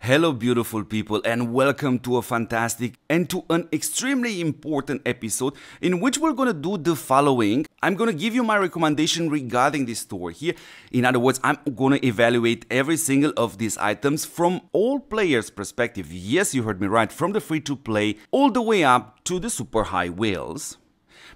Hello beautiful people, and welcome to a fantastic and to an extremely important episode in which we're going to do the following. I'm going to give you my recommendation regarding this store here. In other words, I'm going to evaluate every single of these items from all players' perspective. Yes, you heard me right, from the free to play all the way up to the super high whales.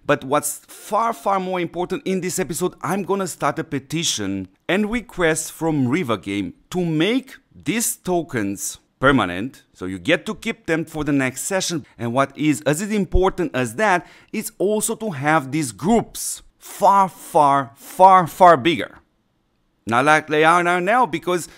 But what's far more important in this episode, I'm gonna start a petition and request from Rework to make these tokens permanent, so you get to keep them for the next session. And what is as important as that is also to have these groups far bigger. Not like they are now, because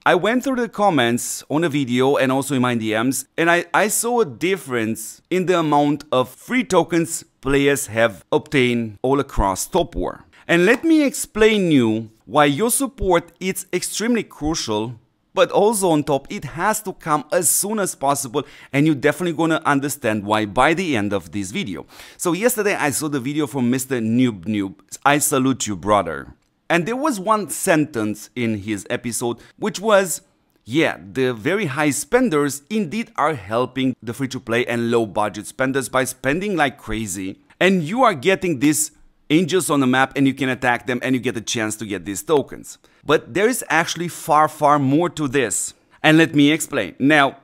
I went through the comments on a video and also in my DMs, and I saw a difference in the amount of free tokens players have obtained all across TOPWAR. And let me explain you why your support is extremely crucial, but also on top it has to come as soon as possible, and you're definitely gonna understand why by the end of this video. So yesterday I saw the video from Mr. Noob. I salute you, brother. And there was one sentence in his episode which was, yeah, the very high spenders indeed are helping the free-to-play and low-budget spenders by spending like crazy. And you are getting these angels on the map and you can attack them and you get a chance to get these tokens. But there is actually far more to this. And let me explain. Now,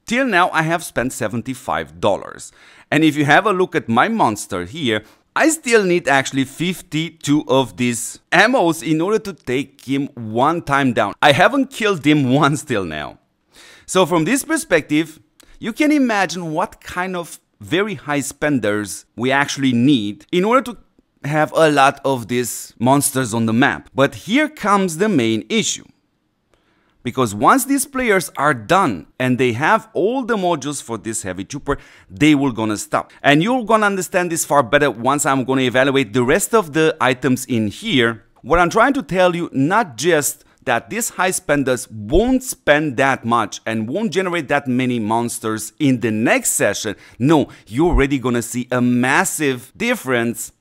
till now I have spent $75. And if you have a look at my monster here, I still need actually 52 of these ammos in order to take him one time down. I haven't killed him once till now. So from this perspective, you can imagine what kind of very high spenders we actually need in order to have a lot of these monsters on the map. But here comes the main issue. Because once these players are done and they have all the modules for this heavy trooper, they will gonna stop. And you're gonna understand this far better once I'm gonna evaluate the rest of the items in here. What I'm trying to tell you, not just that these high spenders won't spend that much and won't generate that many monsters in the next session. No, you're already gonna see a massive difference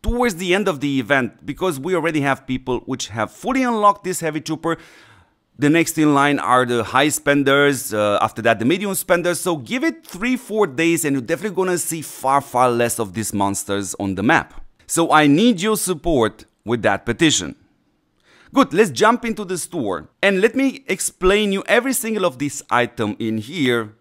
towards the end of the event, because we already have people which have fully unlocked this heavy trooper. The next in line are the high spenders, after that the medium spenders, so give it 3-4 days and you're definitely gonna see far less of these monsters on the map. So I need your support with that petition. Good, let's jump into the store and let me explain you every single of this item in here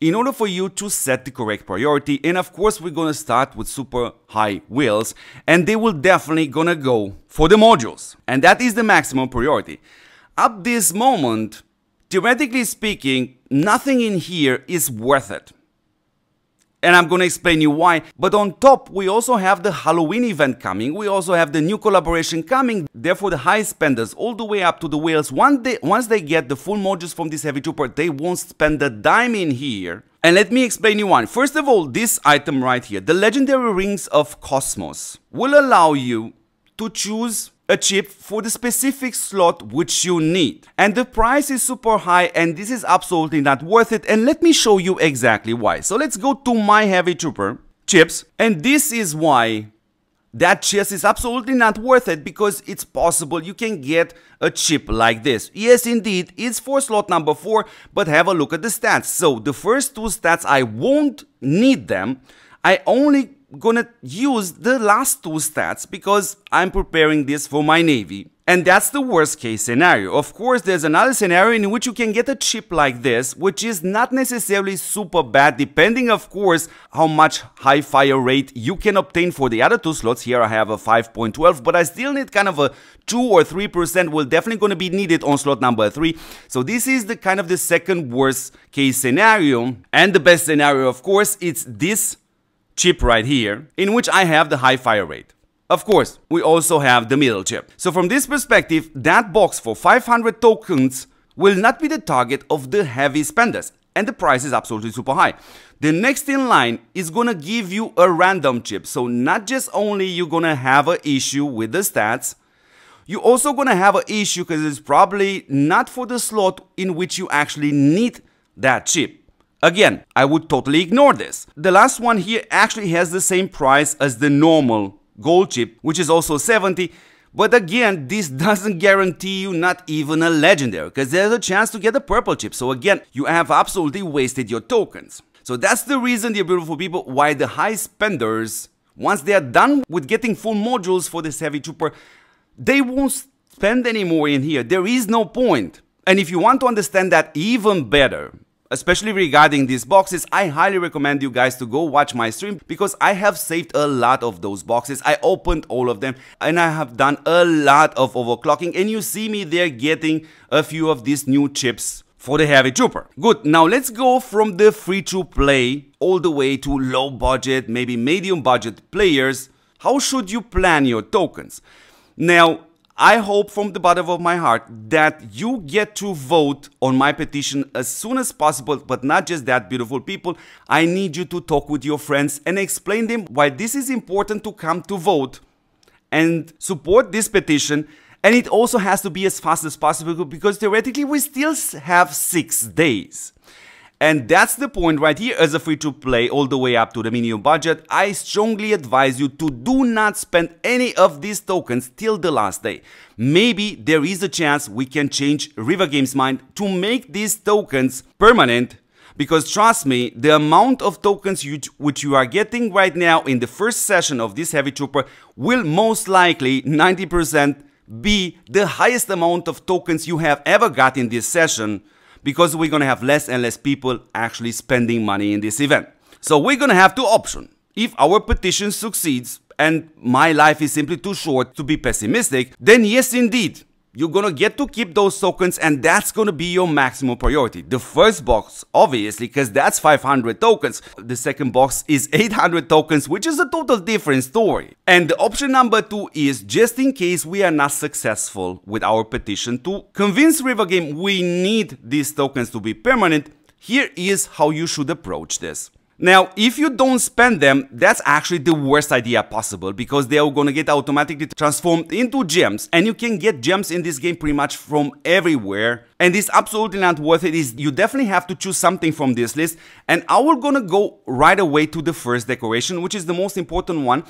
in order for you to set the correct priority. And of course we're gonna start with super high wheels, and they will definitely gonna go for the modules, and that is the maximum priority. Up this moment, theoretically speaking, nothing in here is worth it. And I'm gonna explain you why. But on top, we also have the Halloween event coming. We also have the new collaboration coming. Therefore, the high spenders all the way up to the whales, once they get the full modules from this heavy trooper, they won't spend a dime in here. And let me explain you why. First of all, this item right here, the Legendary Rings of Cosmos, will allow you to choose a chip for the specific slot which you need. And the price is super high, and this is absolutely not worth it. And let me show you exactly why. So let's go to my heavy trooper chips, and this is why that chest is absolutely not worth it, because it's possible you can get a chip like this. Yes, indeed, it's for slot number 4, but have a look at the stats. So the first two stats, I won't need them. I only gonna use the last two stats because I'm preparing this for my navy, and that's the worst case scenario. Of course, there's another scenario in which you can get a chip like this, which is not necessarily super bad, depending of course how much high fire rate you can obtain for the other two slots. Here I have a 5.12, but I still need kind of a 2 or 3% will definitely going to be needed on slot number 3. So this is the kind of the second worst case scenario, and the best scenario of course it's this chip right here, in which I have the high fire rate. Of course, we also have the middle chip. So from this perspective, that box for 500 tokens will not be the target of the heavy spenders, and the price is absolutely super high. The next in line is gonna give you a random chip, so not just only you're gonna have an issue with the stats, you're also gonna have an issue because it's probably not for the slot in which you actually need that chip. Again, I would totally ignore this. The last one here actually has the same price as the normal gold chip, which is also 70, But again, this doesn't guarantee you not even a legendary, because there's a chance to get a purple chip. So again, you have absolutely wasted your tokens. So that's the reason, dear beautiful people, why the high spenders, once they are done with getting full modules for this heavy trooper, they won't spend anymore in here. There is no point. And if you want to understand that even better, especially regarding these boxes, I highly recommend you guys to go watch my stream, because I have saved a lot of those boxes. I opened all of them and I have done a lot of overclocking, and you see me there getting a few of these new chips for the heavy trooper. Good, now let's go from the free to play all the way to low budget, maybe medium budget players. How should you plan your tokens? Now, I hope from the bottom of my heart that you get to vote on my petition as soon as possible, but not just that, beautiful people. I need you to talk with your friends and explain them why this is important to come to vote and support this petition. And it also has to be as fast as possible, because theoretically we still have 6 days. And that's the point right here. As a free-to-play all the way up to the minimum budget, I strongly advise you to do not spend any of these tokens till the last day. Maybe there is a chance we can change Rework Games' mind to make these tokens permanent, because trust me, the amount of tokens which you are getting right now in the first session of this heavy trooper will most likely 90% be the highest amount of tokens you have ever got in this session, because we're gonna have less and less people actually spending money in this event. So we're gonna have two options. If our petition succeeds, and my life is simply too short to be pessimistic, then yes indeed, you're gonna get to keep those tokens, and that's gonna be your maximum priority. The first box, obviously, because that's 500 tokens. The second box is 800 tokens, which is a total different story. And the option number 2 is, just in case we are not successful with our petition to convince Rework Game we need these tokens to be permanent, here is how you should approach this. Now, if you don't spend them, that's actually the worst idea possible, because they are gonna get automatically transformed into gems, and you can get gems in this game pretty much from everywhere, and it's absolutely not worth it. You definitely have to choose something from this list, and I will gonna go right away to the first decoration, which is the most important one,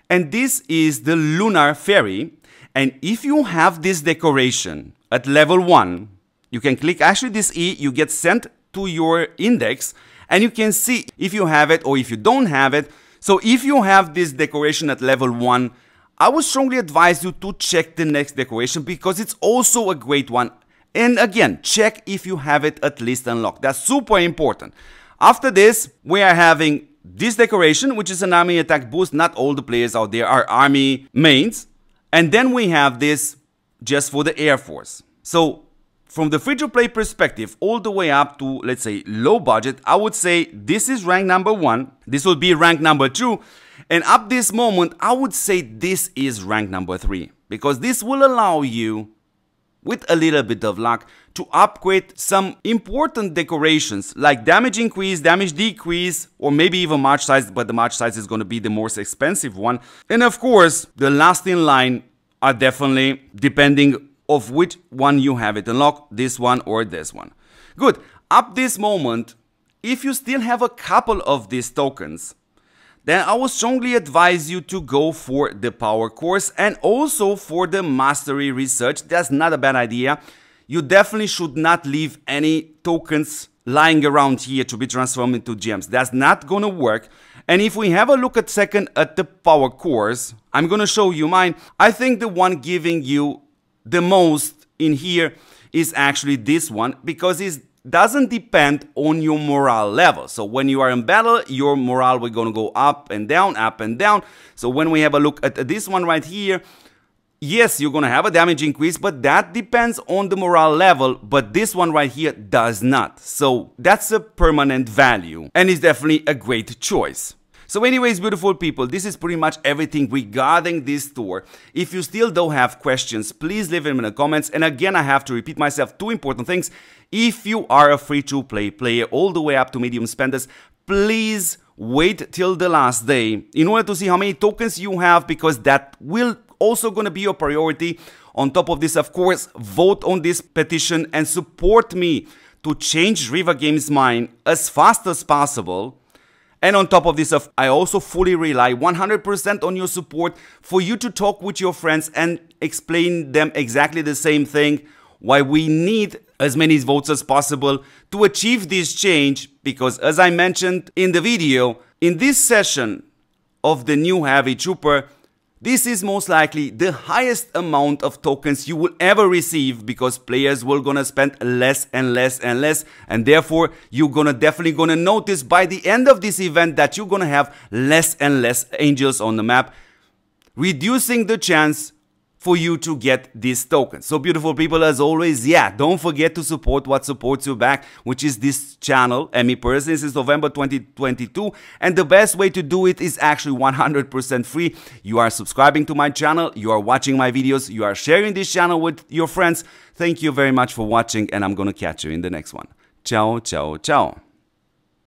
and this is the Lunar Fairy. And if you have this decoration at level 1, you can click actually this E, you get sent to your index, and you can see if you have it or if you don't have it. So if you have this decoration at level 1, I would strongly advise you to check the next decoration, because it's also a great one. And again, check if you have it at least unlocked. That's super important. After this, we are having this decoration, which is an army attack boost. Not all the players out there are army mains. And then we have this just for the Air Force. So from the free-to-play perspective, all the way up to, let's say, low budget, I would say this is rank number 1. This will be rank number 2. And up this moment, I would say this is rank number 3. Because this will allow you, with a little bit of luck, to upgrade some important decorations like damage increase, damage decrease, or maybe even march size, but the march size is going to be the most expensive one. And of course, the last in line are definitely depending of which one you have it unlocked, this one or this one. Good. Up this moment, if you still have a couple of these tokens, then I would strongly advise you to go for the power course and also for the mastery research. That's not a bad idea. You definitely should not leave any tokens lying around here to be transformed into gems. That's not gonna work. And if we have a look at second at the power course, I'm gonna show you mine. I think the one giving you the most in here is actually this one, because it doesn't depend on your morale level. So when you are in battle, your morale will gonna go up and down, up and down. So when we have a look at this one right here, yes, you're gonna have a damage increase, but that depends on the morale level, but this one right here does not. So that's a permanent value, and it's definitely a great choice. So anyways, beautiful people, this is pretty much everything regarding this tour. If you still don't have questions, please leave them in the comments. And again, I have to repeat myself, 2 important things. If you are a free-to-play player all the way up to medium spenders, please wait till the last day in order to see how many tokens you have, because that will also going to be your priority. On top of this, of course, vote on this petition and support me to change Rework Games' mind as fast as possible. And on top of this, I also fully rely 100% on your support for you to talk with your friends and explain them exactly the same thing, why we need as many votes as possible to achieve this change, because as I mentioned in the video, in this session of the new Heavy Trooper, this is most likely the highest amount of tokens you will ever receive, because players will gonna spend less and less and less, and therefore you're definitely gonna notice by the end of this event that you're gonna have less and less angels on the map, reducing the chance for you to get these tokens. So beautiful people, as always, yeah, don't forget to support what supports you back, which is this channel and me personally since November 2022. And the best way to do it is actually 100% free. You are subscribing to my channel, you are watching my videos, you are sharing this channel with your friends. Thank you very much for watching, and I'm gonna catch you in the next one. Ciao, ciao, ciao.